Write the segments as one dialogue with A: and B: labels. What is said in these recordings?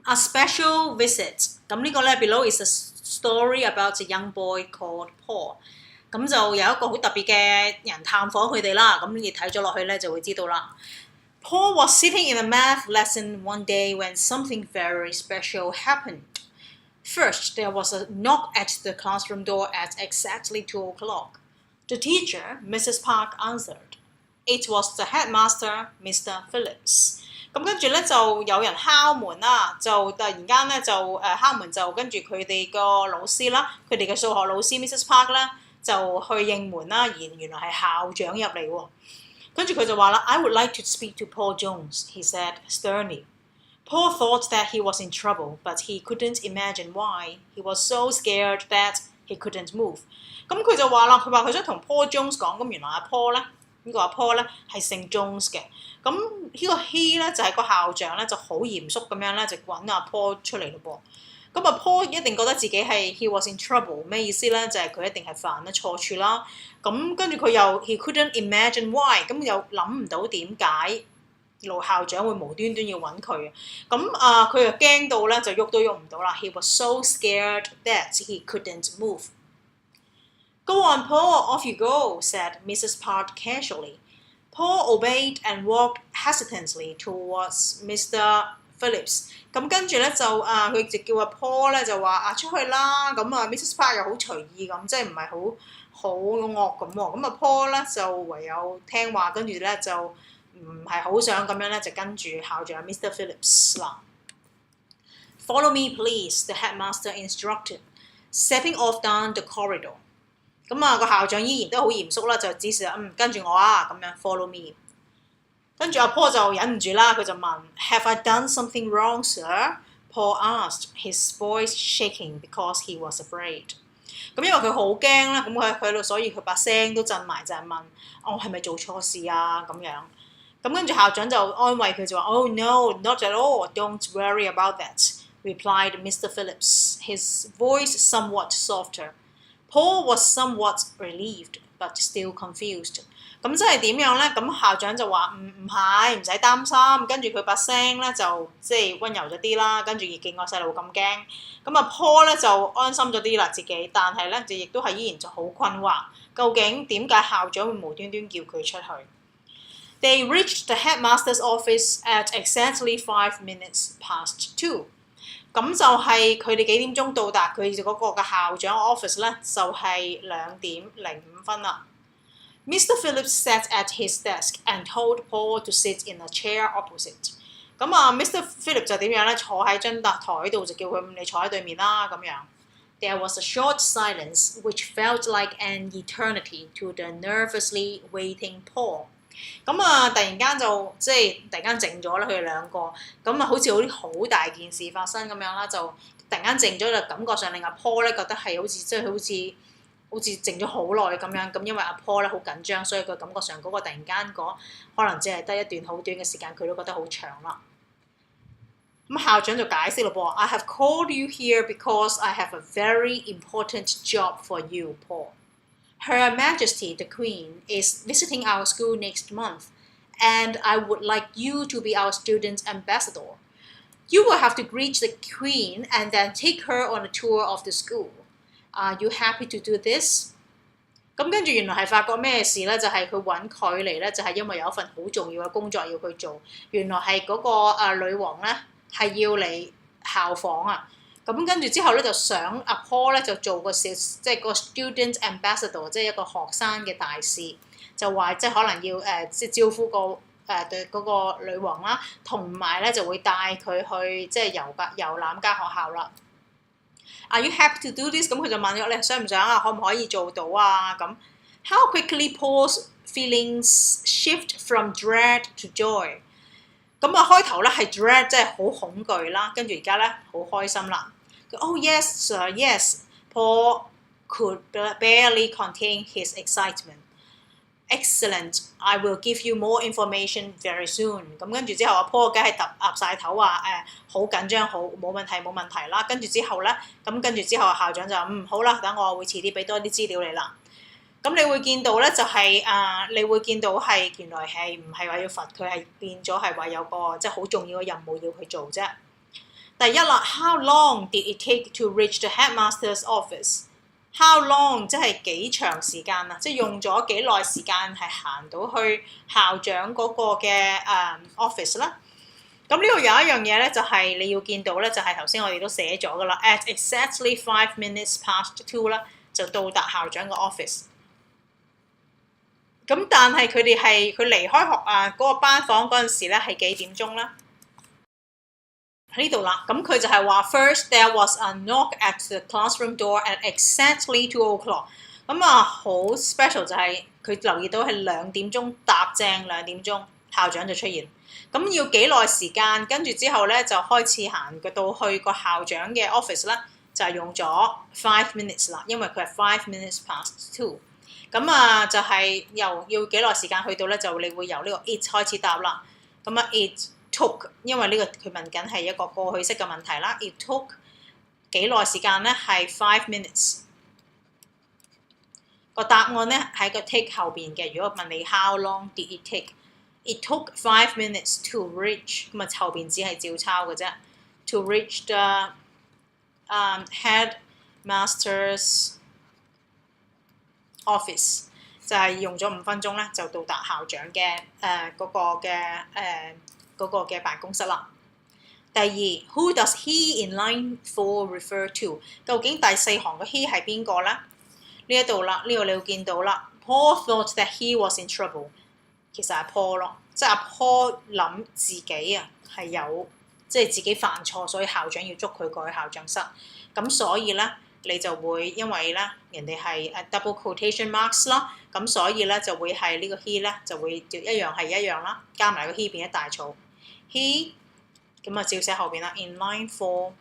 A: A special visit， 咁呢個咧 below is a story about a young boy called Paul。咁就有一個好特別嘅人探訪佢哋啦。咁你睇咗落去咧就會知道啦。Paul was sitting in a math lesson one day when something very special happened. First, there was a knock at the classroom door at exactly 2 o'clock. The teacher, Mrs. Park, answered. It was the headmaster, Mr. Phillips。咁跟住咧就有人敲門啦，就突然間咧就敲門就跟住佢哋個老師啦，佢哋嘅數學老師 Mrs. Park 咧就去應門啦，而原來係校長入嚟喎。跟住佢就話啦 ，I would like to speak to Paul Jones, he said sternly. Paul thought that he was in trouble, but he couldn't imagine why. He was so scared that he couldn't move. 咁佢就話啦，佢話佢想同 Paul Jones 講，咁原來阿 Paul 咧呢個阿 Paul 咧係姓 Jones 嘅，咁呢個 he 咧就係個校長咧就好嚴肅咁樣咧就揾阿 Paul 出嚟咯噃。咁阿 Paul 一定覺得自己係 he was in trouble， 咩意思咧？就係佢一定係犯咗錯處啦。咁跟住佢又 he couldn't imagine why， 咁又諗唔到點解老校長會無端端要揾佢。咁佢又驚到咧就喐都喐唔到啦。He was so scared that he couldn't move. Go on, Paul, off you go, said Mrs. Park casually. Paul obeyed and walked hesitantly towards Mr. Phillips。咁跟住咧就佢就叫阿 Paul 咧就話出去啦。咁Mrs. Park 又好隨意咁，即係唔係好惡咁喎。咁阿 Paul 咧就唯有聽話，跟住咧就唔係好想咁樣咧就跟住校長 Mr. Phillips 啦。Follow me, please, the headmaster instructed, stepping off down the corridor。咁個校長依然都好嚴肅啦，就指示跟住我啊咁樣 follow me。跟住阿 Paul 就忍唔住啦，佢就問 Have I done something wrong, sir? Paul asked, his voice shaking because he was afraid。咁因為佢好驚啦，咁佢喺度，所以佢把聲都震埋，就係問我係咪做錯事啊咁樣。咁跟住校長就安慰佢就話 Oh no, not at all, don't worry about that, replied Mr. Phillips, his voice somewhat softer.Paul was somewhat relieved, but still confused。咁即係點樣咧？咁校長就話唔係，唔使擔心。跟住佢把聲咧就即係温柔咗啲啦，跟住亦見個細路咁驚。咁阿 Paul 咧就安心咗啲啦自己，但係咧就亦都係依然就好困惑，究竟點解校長會無端端叫佢出去 ？They reached the headmaster's office at exactly 5 minutes past 2。咁就係佢哋幾點鐘到達佢哋嗰個嘅校長 office 咧，就係2:05啦。Mr. Phillips sat at his desk and told Paul to sit in a chair opposite。咁Mr. Phillips 就點樣咧？坐喺張台度就叫佢你坐喺對面啦咁樣。There was a short silence which felt like an eternity to the nervously waiting Paul。咁突然間就即係突然間靜咗啦，佢哋兩個咁好似啲好大件事發生咁樣啦，就突然間靜咗，就感覺上令阿 Paul 咧覺得係好似即係好似靜咗好耐咁樣。咁因為阿 Paul 咧好緊張，所以佢感覺上嗰個突然間可能只係得一段好短嘅時間，佢都覺得好長啦。咁校長就解釋咯噃 I have called you here because I have a very important job for you, Paul.Her Majesty the Queen is visiting our school next month, and I would like you to be our student ambassador. You will have to greet the Queen and then take her on a tour of the school. Are you happy to do this? 咁跟住原來係發覺咩事咧？就係佢揾佢嚟咧，就係因為有一份好重要嘅工作要佢做。原來係嗰個女王咧係要嚟效訪啊！咁跟住之後咧，就想阿 Paul 咧就做個即係個 student ambassador， 即係一個學生嘅大使，就話即係可能要即係招呼對嗰個女王啦，同埋咧就會帶佢去即係遊覽間學校啦。Are you happy to do this？ 咁佢就問咗你想唔想啊？可唔可以做到啊？咁 How quickly Paul's feelings shift from dread to joy。咁開頭咧係 dread 即係好恐懼啦，跟住而家咧好開心啦。Oh yes, sir, yes. Paul could barely contain his excitement. Excellent. I will give you more information very soon. 咁跟住之後，阿 Paul 梗係岌晒頭話好緊張，好冇問題啦。跟住之後咧，校長就好啦，等我會遲啲俾多啲資料你啦。咁你會見到咧就係你會見到係原來係唔係話要罰佢，係變咗係話有個即係好重要嘅任務要佢做啫。第一啦 ，How long did it take to reach the headmaster's office？How long 即係幾長時間啊？即係用咗幾耐時間係行到去校長嗰個嘅office 啦。咁呢度有一樣嘢咧，就係你要見到咧，就係頭先我哋都寫咗噶啦 ，at exactly 5 minutes past 2啦，就到達校長嘅 office。咁但係佢離開嗰個班房嗰陣時咧係幾點鐘咧？喺呢度啦，咁佢就係話 First there was a knock at the classroom door at exactly 2 o'clock。咁好 special 就係佢留意到係2點鐘搭正2點鐘，校長就出現。咁要幾耐時間？跟住之後咧就開始行到去個校長嘅 office 啦，就係用咗5 minutes 啦，因為佢係5 minutes past 2。咁就係由要幾耐時間去到咧，就你會由呢個 it 開始答啦。咁it took， 因為呢個佢問緊係一個過去式嘅問題啦。It took 幾耐時間咧？係5 minutes。個答案咧喺個 take 後邊嘅。如果問你 How long did it take？It took 5 minutes to reach。咁後邊只係照抄嘅啫。To reach the headmaster's office 就係用咗5分鐘咧，就到達校長嘅嗰個嘅辦公室啦。第二 ，Who does he in line 4 refer to？ 究竟第4行嘅 he 係邊個咧？呢一度啦，呢度你會見到啦。Paul thought that he was in trouble。其實係 Paul 咯，即係阿 Paul 諗自己係有即係自己犯錯，所以校長要捉佢過去校長室。咁所以咧，你就會因為咧人哋係double quotation marks 啦，咁所以咧就會係呢個 he 咧就會一樣係一樣啦，加埋個 he 變一大草。he 咁照寫後邊啦。In line 4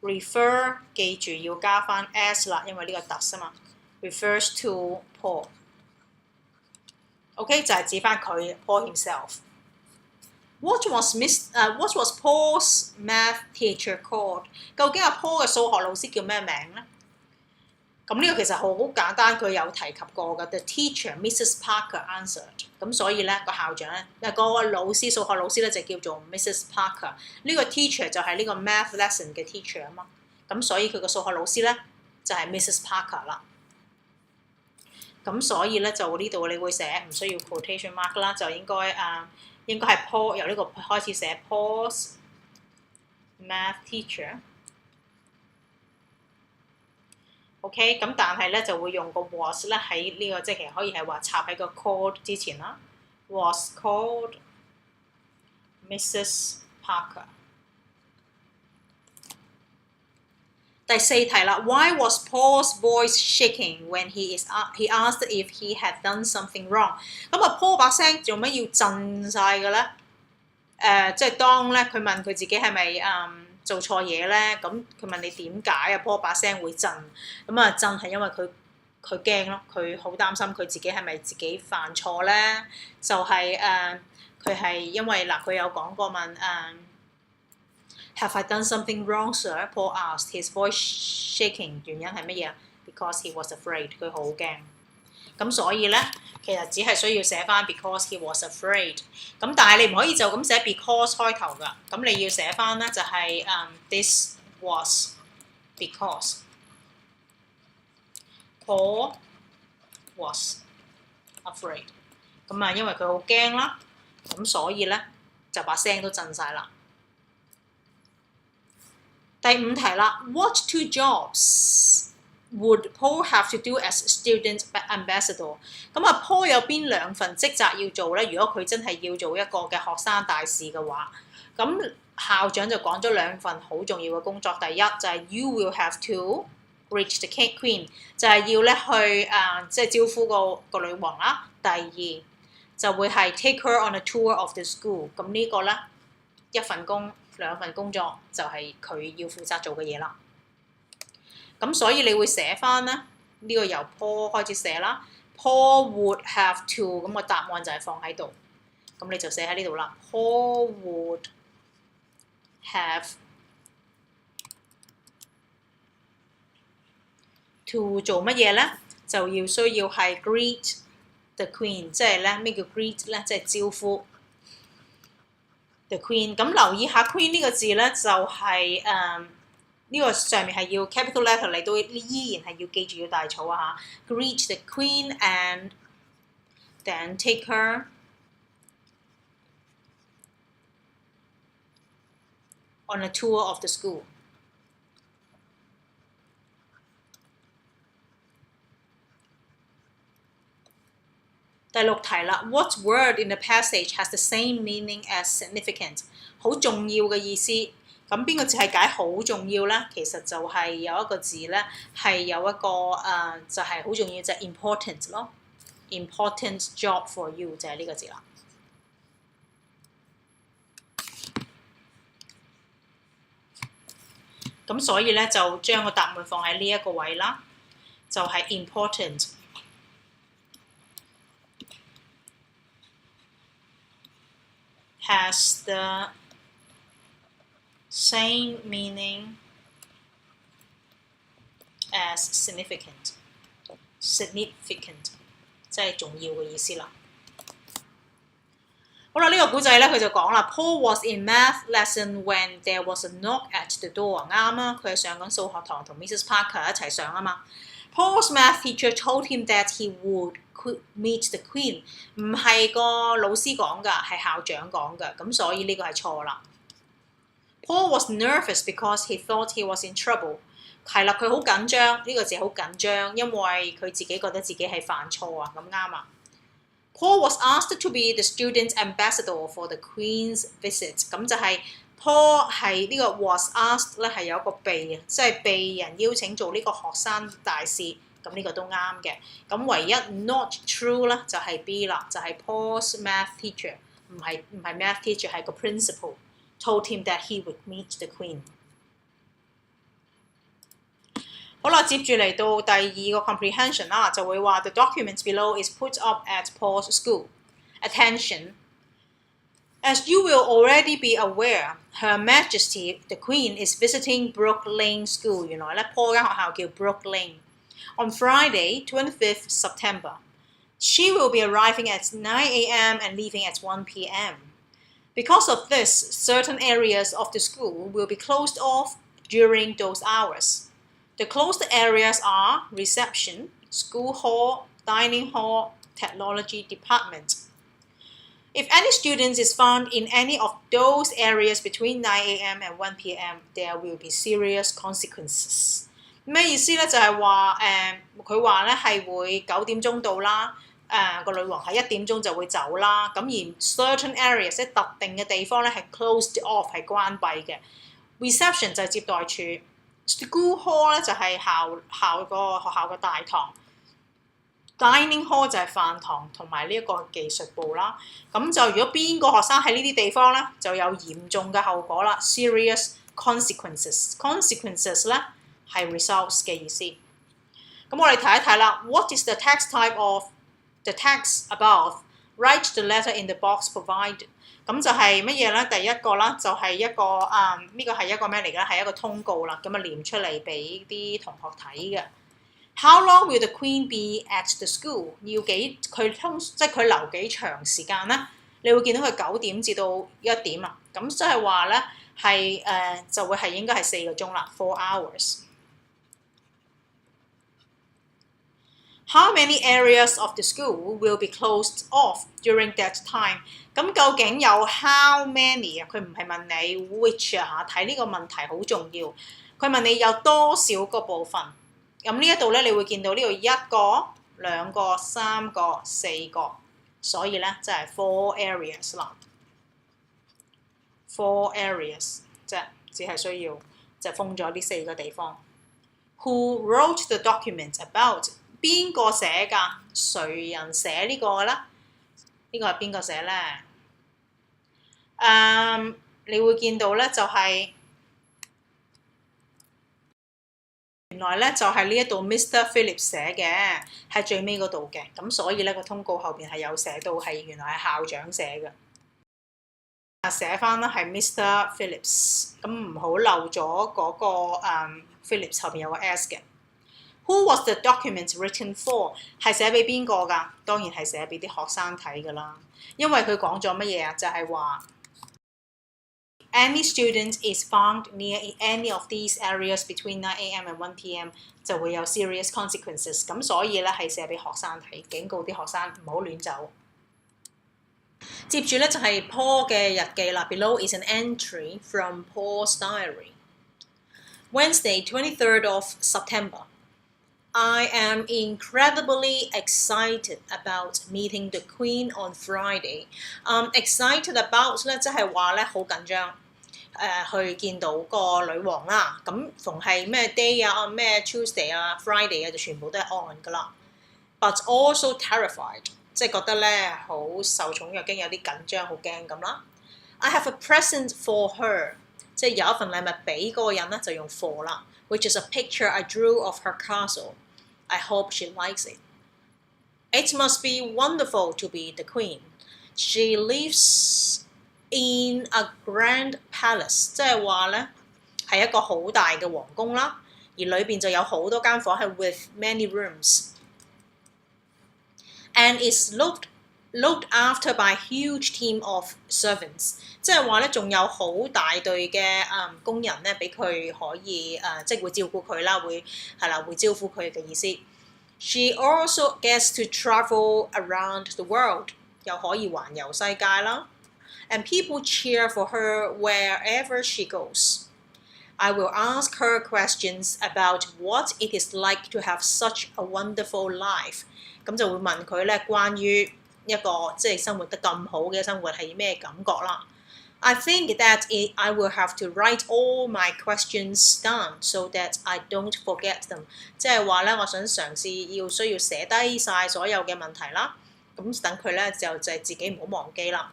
A: refer 記住要加翻 s 啦，因為呢個 does 啊嘛。refers to Paul。OK 就係指翻佢 Paul himself。What was Paul's math teacher called？ 究竟阿 Paul 嘅數學老師叫咩名咧？咁呢個其實好簡單，佢有提及過嘅。The teacher Mrs. Parker answered。咁所以咧個校長咧，個老師數學老師咧就叫做 Mrs. Parker。呢個 teacher 就係呢個 math lesson 嘅 teacher 啊嘛。咁所以佢個數學老師咧就係 Mrs. Parker 啦。咁所以咧就呢度你會寫唔需要 quotation mark 啦，就應該係 Paul 由呢個開始寫 Paul's math teacher。OK， 咁但係咧就會用個 was 咧喺呢個即係其實可以係話插喺個 called 之前啦。Was called Mrs. Parker。第4題啦 ，Why was Paul's voice shaking when he asked if he had done something wrong？ 咁Paul 把聲做乜要震晒嘅咧？即係當咧佢問佢自己係咪做錯嘢咧？咁佢問你點解Paul 把聲會震？咁震係因為佢驚咯，佢好擔心佢自己係咪自己犯錯咧？就係佢係因為佢有講過問Have I done something wrong, sir? Paul asked. His voice shaking. 原因係乜嘢 ？Because he was afraid. 佢好驚。咁所以咧，其實只係需要寫翻 because he was afraid。咁但係你唔可以就咁寫 because 開頭㗎。咁你要寫翻咧就係this was because Paul was afraid。咁因為佢好驚啦，咁所以咧就把聲都震晒啦。第5題啦 ，What 2 jobs would Paul have to do as student ambassador？ 咁Paul 有邊2份職責要做咧？如果佢真係要做一個嘅學生大使嘅話，咁校長就講咗2份好重要嘅工作。第一就係 You will have to reach the queen， 就係要咧去即係招呼個女王啦。第2就會係 take her on a tour of the school。咁呢個咧2份工作就係佢要負責做嘅嘢啦。咁所以你會寫翻咧呢個由 Paul 開始寫啦。Paul would have to， 咁個答案就係放喺度。咁你就寫喺呢度啦。Paul would have to 做乜嘢咧？就需要係 greet the queen， 即係咧咩叫 greet 咧？即係招呼。the Queen。咁留意下 Queen 呢個字咧，就係呢個上面係要 capital letter 嚟到，依然係要記住要大草啊嚇。Greet the Queen and then take her on a tour of the school。第6題啦 ，What word in the passage has the same meaning as significant？ 好重要嘅意思。咁邊個字係解好重要咧？其實就係有一個字咧，係有一個就係好重要，就係 important 咯。important job for you 就係呢個字啦。咁所以咧就將個答案放喺呢一個位啦，就係 important。has the same meaning as significant， 即係重要嘅意思啦。好啦，呢個古仔咧佢就講啦 ，Paul was in math lesson when there was a knock at the door。啱啊，佢係上緊數學堂同 Mrs. Parker 一齊上啊嘛。Paul's math teacher told him that he would meet the Queen， 唔係個老師講㗎，係校長講㗎，咁所以呢個係錯啦。Paul was nervous because he thought he was in trouble。係啦，佢好緊張，呢個字好緊張，因為佢自己覺得自己係犯錯啊，咁啱啊。Paul was asked to be the student ambassador for the Queen's visit。咁就係 Paul 係呢個 was asked 咧係有一個被，即係被人邀請做呢個學生大使。咁呢個都啱嘅。咁唯一 not true 咧就係 B 啦，就係 Paul's math teacher 唔係 math teacher 係個 principal told him that he would meet the Queen。好啦，接住嚟到第2個 comprehension 啦，就會話 the document below is put up at Paul's school. Attention! As you will already be aware, Her Majesty the Queen is visiting Brook Lane School。原來咧 Paul 間學校叫 Brook Lane。On Friday, 25th September, she will be arriving at 9 a.m. and leaving at 1 p.m. Because of this, certain areas of the school will be closed off during those hours. The closed areas are reception, school hall, dining hall, technology department. If any student is found in any of those areas between 9 a.m. and 1 p.m., there will be serious consequences。咩意思咧？就係話佢話咧係會9點鐘到啦，個女王係1點鐘就會走啦。咁而 certain areas 即係特定嘅地方咧係 closed off 係關閉嘅。reception 就係接待處 ，school hall 咧就係學校嘅大堂 ，dining hall 就係飯堂同埋呢一個技術部啦。咁就如果邊個學生喺呢啲地方咧，就有嚴重嘅後果啦 ，serious consequences。consequences 咧係 results 嘅意思。咁我哋睇一睇啦。What is the text type of the text above? Write the letter in the box provided。咁就係乜嘢咧？第一個啦，就係一個呢個係一個咩嚟㗎？係一個通告啦。咁啊念出嚟俾啲同學睇嘅。How long will the Queen be at the school？ 要即係佢留幾長時間咧？你會見到佢9點至到1點啦。咁即係話咧係就會係應該係4個鐘啦 ，4 hours。How many areas of the school will be closed off during that time？ 咁究竟有 how many 啊？佢唔係問你 which 啊，睇呢個問題好重要。佢問你有多少個部分。咁呢一度咧，你會見到呢度1個、2個、3個、4個，所以咧即係 4 areas 啦。4 areas 即係只係需要就封咗呢4個地方。Who wrote the document about？邊個寫㗎？誰人寫呢個嘅咧？呢個係邊個寫咧？你會見到咧就係、原來咧就係呢一度 Mr. Phillips 寫嘅，喺最尾嗰度嘅。咁所以咧個通告後邊係有寫到係原來係校長寫嘅。寫翻啦係 Mr. Phillips， 咁唔好漏咗嗰個Phillips 後邊有個 S 嘅。Who was the document written for？ 係寫俾邊個㗎？當然係寫俾啲學生睇㗎啦。因為佢講咗乜嘢啊？就係話 Any student is found near any of these areas between 9 a.m. and 1 p.m. 就會有 serious consequences。咁所以咧係寫俾學生睇，警告啲學生唔好亂走。接住咧就係 Paul 嘅日記啦。Below is an entry from Paul's diary. Wednesday, 23rd of September. I am incredibly excited about meeting the Queen on Friday. Excited about 咧即係話咧好緊張。去見到個女王啦，咁逢係咩 day 啊、咩 Tuesday 啊、Friday 啊，就全部都係 on 噶啦。But also terrified， 即係覺得咧好受寵若驚，有啲緊張，好驚咁啦。I have a present for her， 即係有一份禮物俾嗰個人咧，就用 for 啦 ，which is a picture I drew of her castle. I hope she likes it. It must be wonderful to be the queen. She lives.In a grand palace， 即係話咧係一個好大嘅皇宮啦，而裏邊就有好多間房係 with many rooms， and is looked after by a huge team of servants， 即係話咧仲有好大隊嘅工人咧俾佢可以即係會照顧佢啦，會招呼佢嘅意思。She also gets to travel around the world， 又可以環遊世界啦。And people cheer for her wherever she goes. I will ask her questions about what it is like to have such a wonderful life. 咁就會問佢咧關於一個即係生活得咁好嘅生活係咩感覺啦。I think that I will have to write all my questions down so that I don't forget them. 即係話咧，我想嘗試需要寫低晒所有嘅問題啦。咁等佢咧就係自己唔好忘記啦。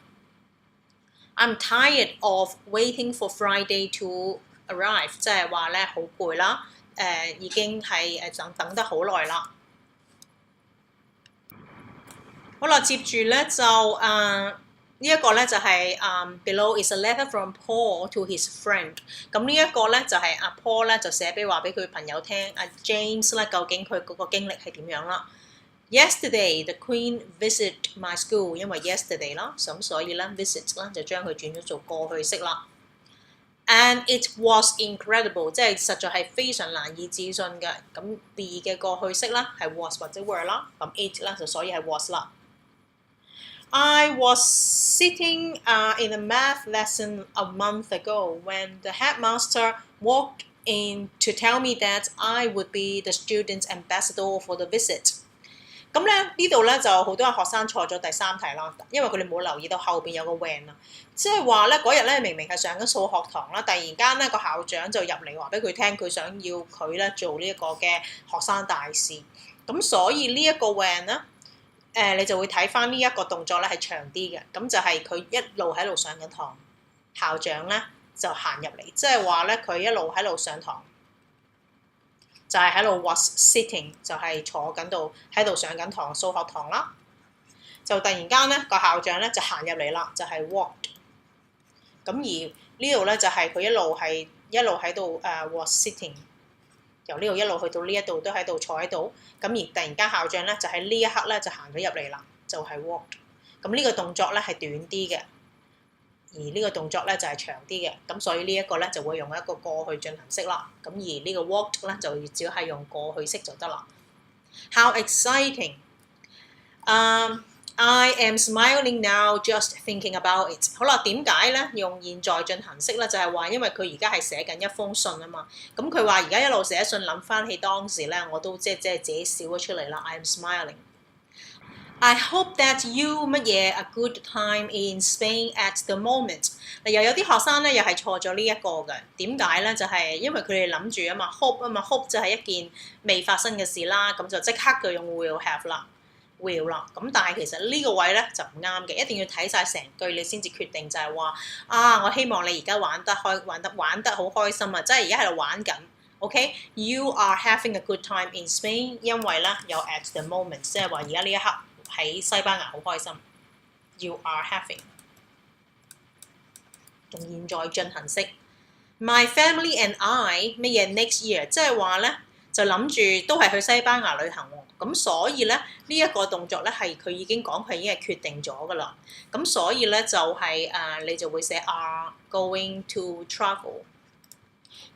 A: I'm tired of waiting for Friday to arrive， 即係話咧好攰啦，已經係等得好耐啦。好啦，接住咧就呢一個咧就係below is a letter from Paul to his friend。咁呢一個咧就係阿 Paul 咧就寫俾佢朋友聽，阿 James 咧究竟佢嗰個經歷係點樣啦。Yesterday, the Queen visited my school， 因為 yesterday 啦，咁所以咧 visit 啦就將佢轉咗做過去式啦。And it was incredible， 即係實在係非常難以置信嘅。咁 be 嘅過去式啦係 was 或者 were 啦，咁 it 啦就所以係 was 啦。I was sitting in a math lesson a month ago when the headmaster walked in to tell me that I would be the student ambassador for the visit。咁咧呢度咧就好多學生錯咗第三題啦，因為佢哋冇留意到後邊有個 when 啊，即係話咧嗰日咧明明係上緊數學堂啦，突然間咧個校長就入嚟話俾佢聽，佢想要佢咧做呢一個嘅學生大使，咁所以呢一個 when 咧你就會睇翻呢一個動作咧係長啲嘅，咁就係佢一路喺度上緊堂，校長咧就行入嚟，即係話咧佢一路喺度上堂。就係喺度 was sitting， 就係坐緊度喺度上緊堂數學堂啦。就突然間咧個校長咧就行入嚟啦，就係 walked。咁而呢度咧就係佢一路喺度was sitting， 由呢度一路去到呢一度都喺度坐喺度。咁而突然間校長咧就喺呢一刻咧就行咗入嚟啦，就係 walked。咁呢個動作咧係短啲嘅。而呢個動作咧就係長啲嘅，咁所以呢一個咧就會用一個過去進行式啦。咁而呢個 walked 咧就只要係用過去式就得啦。How exciting! I am smiling now just thinking about it。好啦，點解咧用現在進行式咧？就係話因為佢而家係寫緊一封信啊嘛。咁佢話而家一路寫信諗翻起當時咧，我都即係自己笑咗出嚟啦。I am smiling。I hope that you 乜嘢 a good time in Spain at the moment。又有啲學生咧又係錯咗呢一個嘅，點解咧？就係因為佢哋諗住啊嘛 ，hope 啊嘛 ，hope 就係一件未發生嘅事啦，咁就即刻就用 will have 啦 ，will 啦。咁但係其實呢個位咧就唔啱嘅，一定要睇晒成句你先至決定，就係話我希望你而家玩得好開心啊！即係而家喺度玩緊。OK，you are having a good time in Spain， 因為咧有 at the moment， 即係話而家呢一刻。喺西班牙好開心 ，you are having 用現在進行式。My family and I 乜嘢 next year， 即係話咧就諗住都係去西班牙旅行喎。咁所以咧呢一個動作咧係佢已經講佢已經係決定咗㗎啦。咁所以咧就係你就會寫 are going to travel。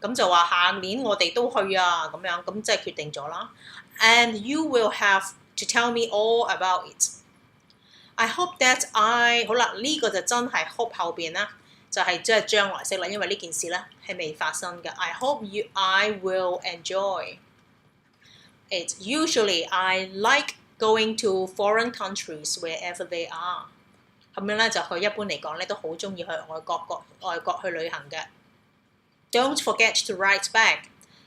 A: 咁就話下年我哋都去啊咁樣，咁即係決定咗啦。And you will have to tell me all about it. I hope that I 好啦，呢個就真係 hope 後邊啦，就係即係將來式啦，因為呢件事咧係未發生嘅。I hope I will enjoy it. Usually I like going to foreign countries wherever they are. 咁樣咧就佢一般嚟講咧都好中意去外國去旅行嘅。Don't forget to write back.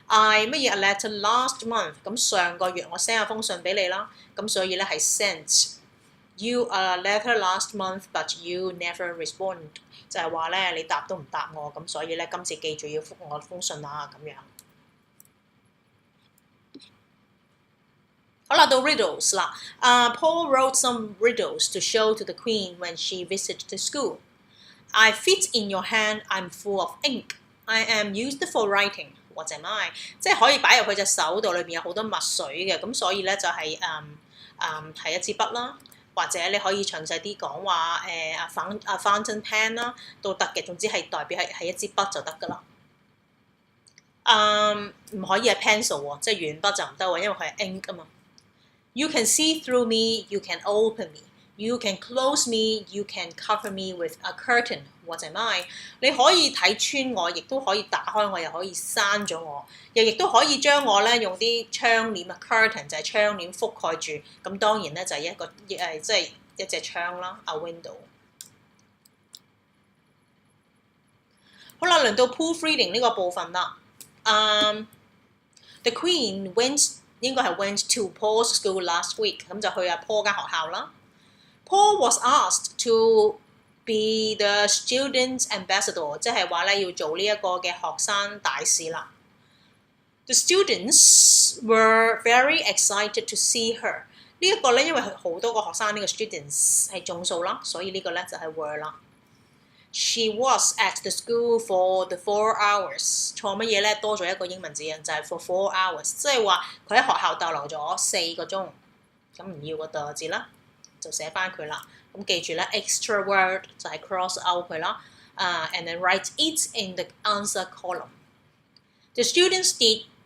A: I 乜嘢 a letter last month？ 咁上個月我 send 咗封信俾你啦，咁所以咧係 sent you a letter last month but you never respond， 就係話咧你答都唔答我，咁所以咧今次記住要覆我封信啊咁樣。好啦，到 riddles 啦。Paul wrote some riddles to show to the Queen when she visited the school. I fit in your hand. I'm full of ink. I am used for writing. 或者咩？即係可以擺入佢隻手度，裏邊有好多墨水嘅，咁所以咧就係係一支筆啦，或者你可以詳細啲講話fountain pen 啦，都得嘅。總之係代表係一支筆就得㗎啦。唔可以係 pencil 喎，即係鉛筆就唔得喎，因為佢係 ink 啊嘛。You can see through me, you can open me, you can close me, you can cover me with a curtain 或者咩？你可以睇穿我，亦都可以打開我，又可以閂咗我，亦都可以將我咧用啲窗簾啊 curtain 就係窗簾覆蓋住。咁當然咧就係一個即係一隻窗啦 ，a window。好啦，輪到 proofreading 呢個部分啦。The Queen應該係 went to Paul's school last week， 咁就去阿 Paul 間學校啦。Paul was asked to be the student ambassador， 即係話咧要做呢一個嘅學生大使啦。The students were very excited to see her。呢一個咧，因為好多個學生呢個 students 係眾數啦，所以呢個咧就係 were 啦。She was at the school for the 4 hours。錯乜嘢咧？多咗一個英文字就係 for 4 hours， 即係話佢喺學校逗留咗4個鐘。咁唔要個 the 字啦，就寫翻佢啦。咁記住咧 ，extra word 就係 cross out 佢啦。And then write it in the answer column. The students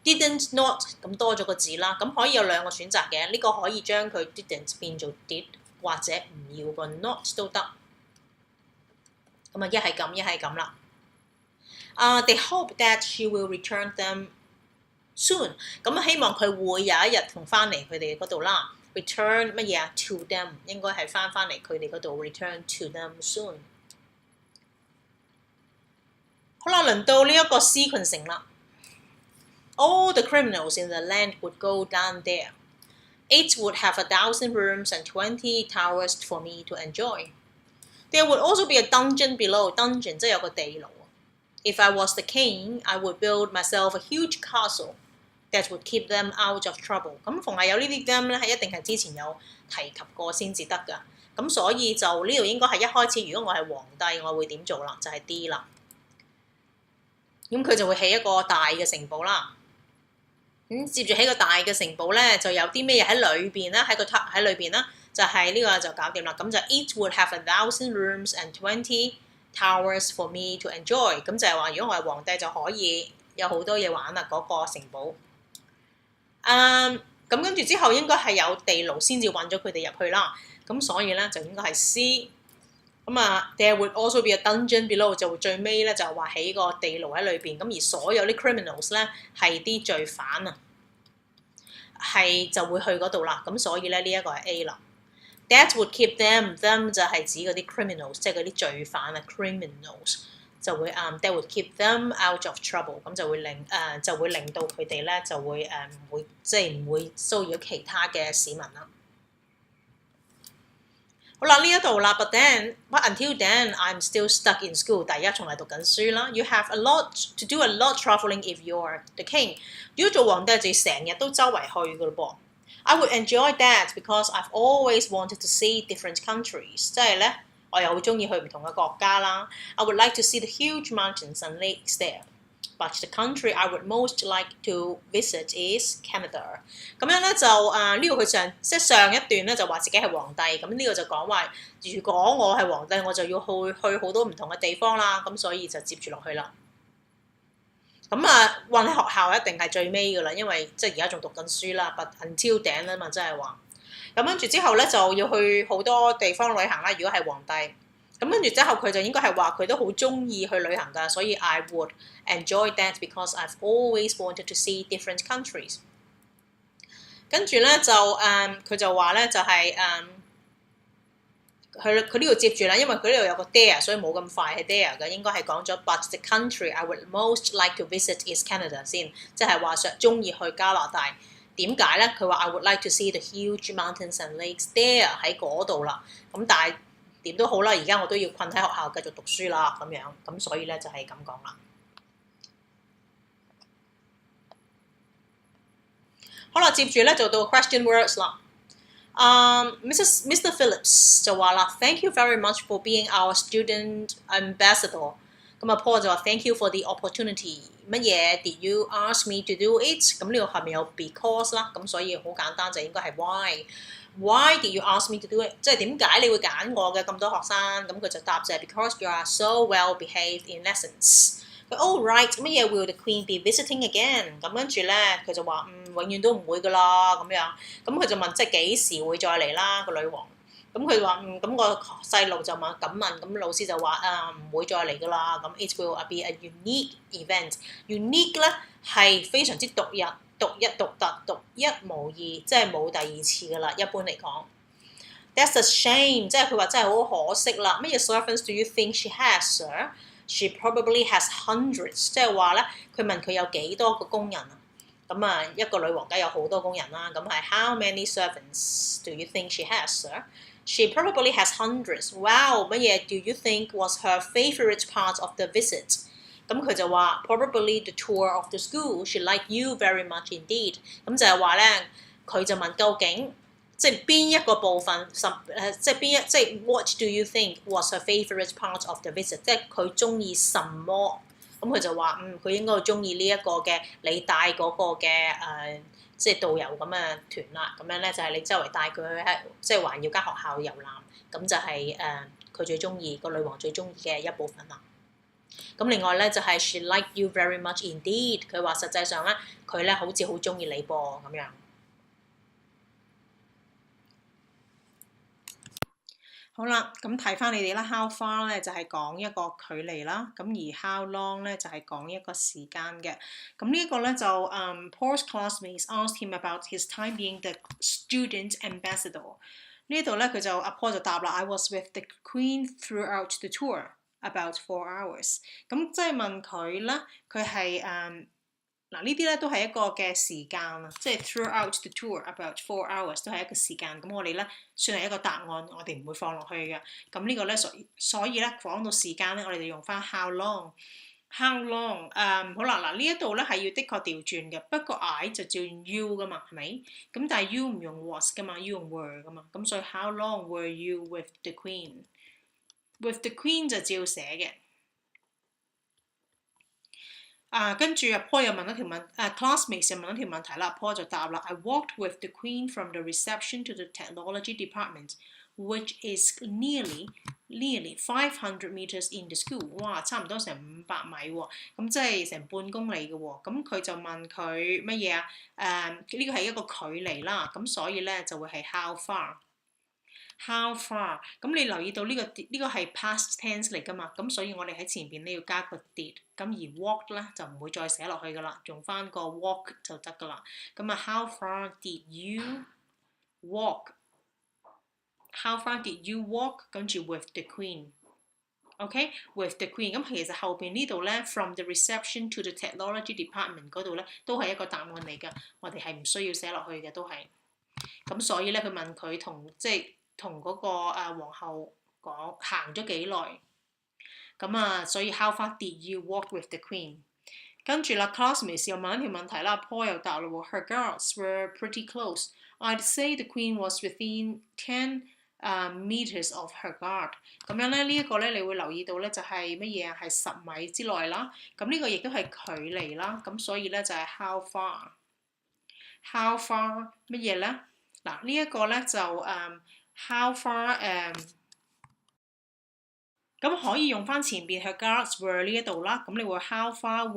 A: didn't not 咁多咗個字啦。咁可以有兩個選擇嘅，呢個可以將佢 didn't 變做 did， 或者唔要個 not 都得。咁啊，一係咁，一係咁啦。They hope that she will return them soon。咁希望佢會有一日同翻嚟佢哋嗰度啦。Return 乜嘢啊 ？To them 應該係翻嚟佢哋嗰度。Return to them soon。好啦，輪到呢一個 sequencing 啦。All the criminals in the land would go down there. It would have 1,000 rooms and 20 towers for me to enjoy.There would also be a dungeon below. Dungeon 即係有個地牢。If I was the king, I would build myself a huge castle that would keep them out of trouble. 咁逢係有呢啲 them 咧，係一定係之前有提及過先至得㗎。咁所以就呢度應該係一開始，如果我係皇帝，我會點做啦？就係 D 啦。咁佢就會起一個大嘅城堡啦。接住起個大嘅城堡咧，就有啲咩嘢喺裏邊咧？喺裏邊啦。就係呢個就搞掂啦，咁就 It would have 1,000 rooms and 20 towers for me to enjoy。咁就係話，如果我係皇帝就可以有好多嘢玩啦，嗰個城堡。咁跟住之後應該係有地牢先至揾咗佢哋入去啦。咁所以咧就應該係 C。There would also be a dungeon below， 就最尾咧就話起個地牢喺裏邊。咁而所有啲 criminals 咧係啲罪犯啊，係就會去嗰度啦。咁所以咧呢一個係 A 啦。That would keep them 就係指嗰啲 criminals， 即係嗰啲罪犯啊 criminals 就會that would keep them out of trouble， 咁就會令到佢哋咧就會唔會即係唔會騷擾其他嘅市民啦。好啦，呢一度啦 but until then I'm still stuck in school。第一仲係讀緊書啦。You have to do a lot travelling if you're the king。如果做皇帝就成日都周圍去噶咯噃。I would enjoy that because I've always wanted to see different countries。即係咧，我又好中意去唔同嘅國家啦。I would like to see the huge mountains and lakes there。But the country I would most like to visit is Canada。咁樣咧就呢度佢上一段咧就話自己係皇帝，咁呢個就講話如果我係皇帝，我就要去好多唔同嘅地方啦，咁所以就接住落去啦。咁運喺學校一定係最尾㗎啦，因為即係而家仲讀緊書啦 ，but until then 啊嘛，即係話。咁跟住之後咧就要去好多地方旅行啦。如果係皇帝，咁跟住之後佢就應該係話佢都好中意去旅行㗎，所以 I would enjoy that because I've always wanted to see different countries。跟住咧就佢就話咧就係佢呢度接住啦，因為佢呢度有個 there， 所以冇咁快係 there 嘅，應該係講咗 But the country I would most like to visit is Canada 先，即係話中意去加拿大。點解咧？佢話 I would like to see the huge mountains and lakes there 喺嗰度啦。咁但係點都好啦，而家我都要困喺學校繼續讀書啦，咁樣咁所以咧就係咁講啦。好啦，接住咧就到 question words 啦。Mr. Phillips 就話啦 ，Thank you very much for being our student ambassador。咁Paul 就話 Thank you for the opportunity。乜嘢 Did you ask me to do it？ 咁呢個後面有 because 啦，咁所以好簡單就應該係 why。Why did you ask me to do it？ 即係點解你會揀我嘅咁多學生？咁佢就答就係 Because you are so well behaved in lessons。Oh right， 乜嘢 will the Queen be visiting again？ 咁跟住咧佢就話永遠都唔會噶啦咁樣。咁佢就問即係幾時會再嚟啦個女王。咁佢話咁個細路就咁問，咁老師就話唔會再嚟噶啦。咁 it will be a unique event。unique 咧係非常之獨一獨特、獨一無二，即係冇第二次噶啦。一般嚟講 ，That's a shame， 即係佢話真係好可惜啦。乜嘢 servants do you think she has, sir？ She probably has hundreds， 即係話咧，佢問佢有幾多個工人啊？咁一個女皇梗有好多工人啦。咁係 How many servants do you think she has, sir？She probably has hundreds. Wow， 乜嘢 do you think was her favourite part of the visit？ 咁佢就話 Probably the tour of the school. She liked you very much indeed。咁就係話咧，佢就問究竟即係邊一個部分即係邊一即係 What do you think was her favourite part of the visit？ 即係佢中意什麼？咁佢就話佢應該中意呢一個嘅你帶嗰個嘅即係導遊咁嘅團啦，咁樣咧就係你周圍帶佢喺即係環繞間學校遊覽，咁就係佢最中意個女王最中意嘅一部分啦。咁另外咧就係 She liked you very much indeed， 佢話實際上咧佢咧好似好中意你噃咁樣。好啦，咁睇翻你哋啦 ，how far 咧就係講一個距離啦，咁而 how long 咧就係講一個時間嘅。咁呢一個咧就Paul's classmates asked him about his time being the student ambassador。呢度咧佢就阿 Paul 就答啦 ，I was with the Queen throughout the tour about 4 hours。咁即係問佢咧，佢係嗱呢啲咧都係一個嘅時間啊，即係 throughout the tour about 4 hours 都係一個時間。咁我哋咧算係一個答案，我哋唔會放落去嘅。咁呢個咧所以咧講到時間咧，我哋就用翻 how long。how long 好啦，嗱呢一度咧係要的確調轉嘅，不過 I 就照 you 噶嘛，係咪？咁但係 you 唔用 was 噶嘛 ，you 用 were 噶嘛，咁所以 how long were you with the Queen？with the Queen 就照寫嘅。跟住Paul 又問一條classmates 又問一條問題啦 ，Paul 就答啦 ，I walked with the Queen from the reception to the technology department, which is nearly 500 meters in the school。哇，差唔多成500米喎，咁即係成半公里嘅喎。咁佢就問佢乜嘢啊？呢個係一個距離啦，咁所以咧就會係 how far。how far 咁你留意到呢個係 past tense 嚟㗎嘛，咁所以我哋喺前邊咧要加個 did， 咁而 walk 咧就唔會再寫落去㗎啦，用翻個 walk 就得㗎啦。咁how far did you walk？How far did you walk？ 跟住 with the Queen。OK，with the Queen。咁其實後邊呢度咧 from the reception to the technology department 嗰度咧都係一個答案嚟㗎，我哋係唔需要寫落去嘅都係。咁所以咧佢問佢同嗰個皇后講行咗幾耐，咁所以 how far did you walk with the Queen？ 跟住啦 classmates 又問一條問題啦 ，Paul 又答啦喎 ，Her girls were pretty close. I'd say the Queen was within 10 meters of her guard。咁樣咧，呢一個咧，你會留意到咧，就係乜嘢啊？係10米之內啦。咁呢個亦都係距離啦。咁所以咧就係 how far。how far 乜嘢咧？嗱，呢一個咧就how far 咁可以用翻前邊 her guards were 呢一度啦。咁你會 how far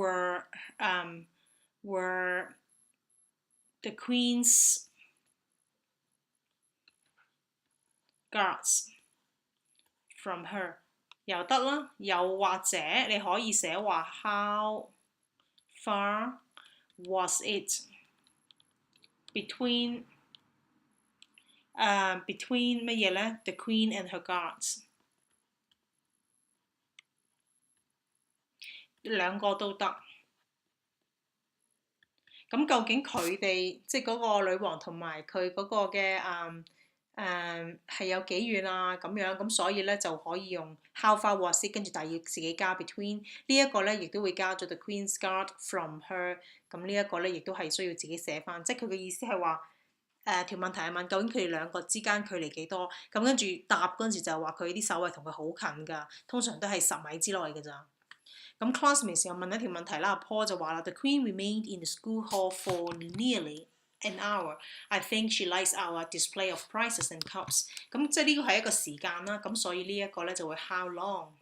A: were the Queen's guards from her 又得啦，又或者你可以寫話 how far was it between 乜嘢咧 the Queen and her guards 兩個都得。咁究竟佢哋即係嗰個女王同埋佢嗰個嘅係有幾遠啊？咁樣咁所以咧就可以用 how far was it， 跟住但係要自己加 between 呢一個咧，亦都會加咗 the Queen's guard from her。咁呢一個咧，亦都係需要自己寫翻，即係佢嘅意思係話條問題係問究竟佢哋兩個之間距離幾多？咁跟住答嗰陣時就話佢啲守衞同佢好近㗎，通常都係10米之內㗎咋。咁 classmates 又問一條問題啦 ，Paul 就話啦 ，The Queen remained in the school hall for nearly an hour. I think she likes our display of prizes and cups. 咁即係呢個係一個時間啦，咁所以呢一個咧就會 how long。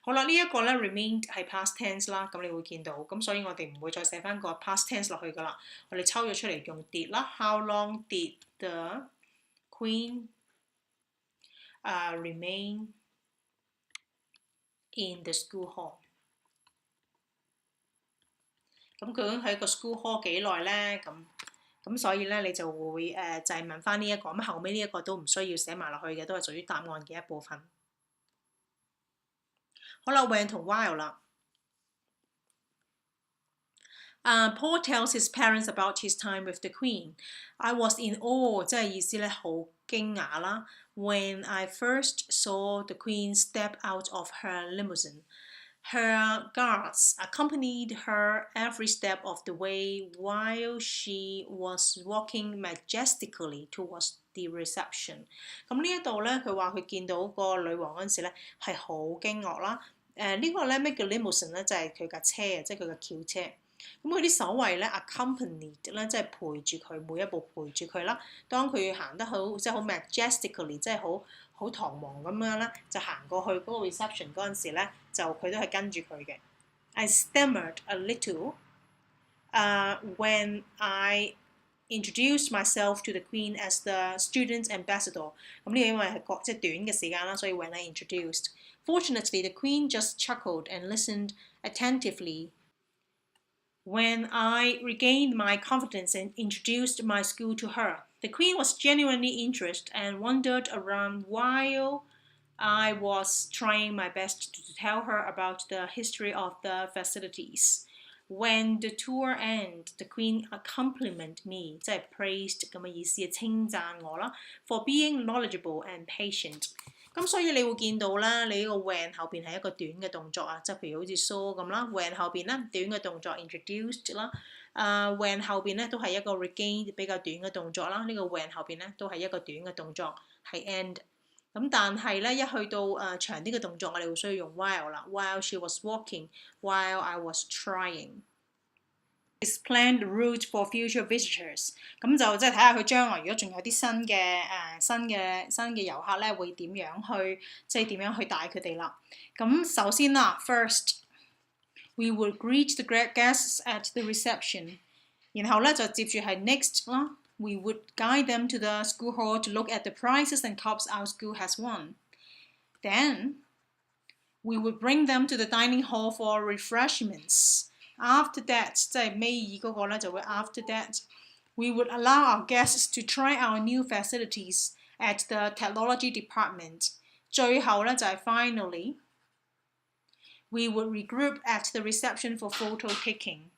A: 好啦，呢一個咧 remained 係 past tense 啦，咁你會見到，咁所以我哋唔會再寫翻個 past tense 落去噶啦，我哋抽咗出嚟用 did 啦 ，How long did the Queen remain in the school hall？ 咁究竟喺個 school hall 幾耐咧？咁所以咧你就會就係問翻呢一個，咁後尾呢一個都唔需要寫埋落去嘅，都係屬於答案嘅一部分。好啦 ，when 同 while 啦。Paul tells his parents about his time with the Queen. I was in awe， 即係意思咧好驚訝啦。When I first saw the Queen step out of her limousine, her guards accompanied her every step of the way while she was walking majestically towards the reception。咁呢一度咧，佢話佢見到個女王嗰陣時咧係好驚愕啦。呢個咧咩叫 limousine 咧？就係佢架車啊，即係佢嘅轎車。咁佢啲守衞咧 accompanied 咧，即係陪住佢每一步陪住佢啦。當佢行得好即係好 majestically， 即係好堂皇咁樣咧，就行過去嗰個 reception 嗰陣時咧，就佢都係跟住佢嘅。I stammered a little when I introduced myself to the Queen as the student ambassador。咁呢個因為係即係短嘅時間啦，所以 when I introduced。Fortunately, the Queen just chuckled and listened attentively. When I regained my confidence and introduced my school to her, the Queen was genuinely interested and wandered around while I was trying my best to tell her about the history of the facilities. When the tour ended, the Queen complimented me， 即係 praised 咁嘅意思，稱讚我啦 ，for being knowledgeable and patient。咁所以你會見到啦，你呢個 when 後邊係一個短嘅動作啊，即係譬如好似 saw 咁啦 ，when 後邊咧短嘅動作 introduced 啦，when 後邊咧都係一個 regain 比較短嘅動作啦，呢個 when 後邊咧都係一個短嘅動作係 end。咁但係咧一去到長啲嘅動作，我哋會需要用 while 啦 ，while she was walking, while I was trying。Is planned route for future visitors， 咁就即係睇下佢將來如果仲有啲新嘅遊客咧，會點樣去即係點樣去帶佢哋啦。咁首先啦 ，first we would greet the guests at the reception， 然後咧就接住係 next 啦 ，we would guide them to the school hall to look at the prizes and cups our school has won. Then we would bring them to the dining hall for refreshments.After that， 即係尾二嗰個咧就會 after that， we would allow our guests to try our new facilities at the technology department。最後咧就係 finally， we would regroup at the reception for photo taking。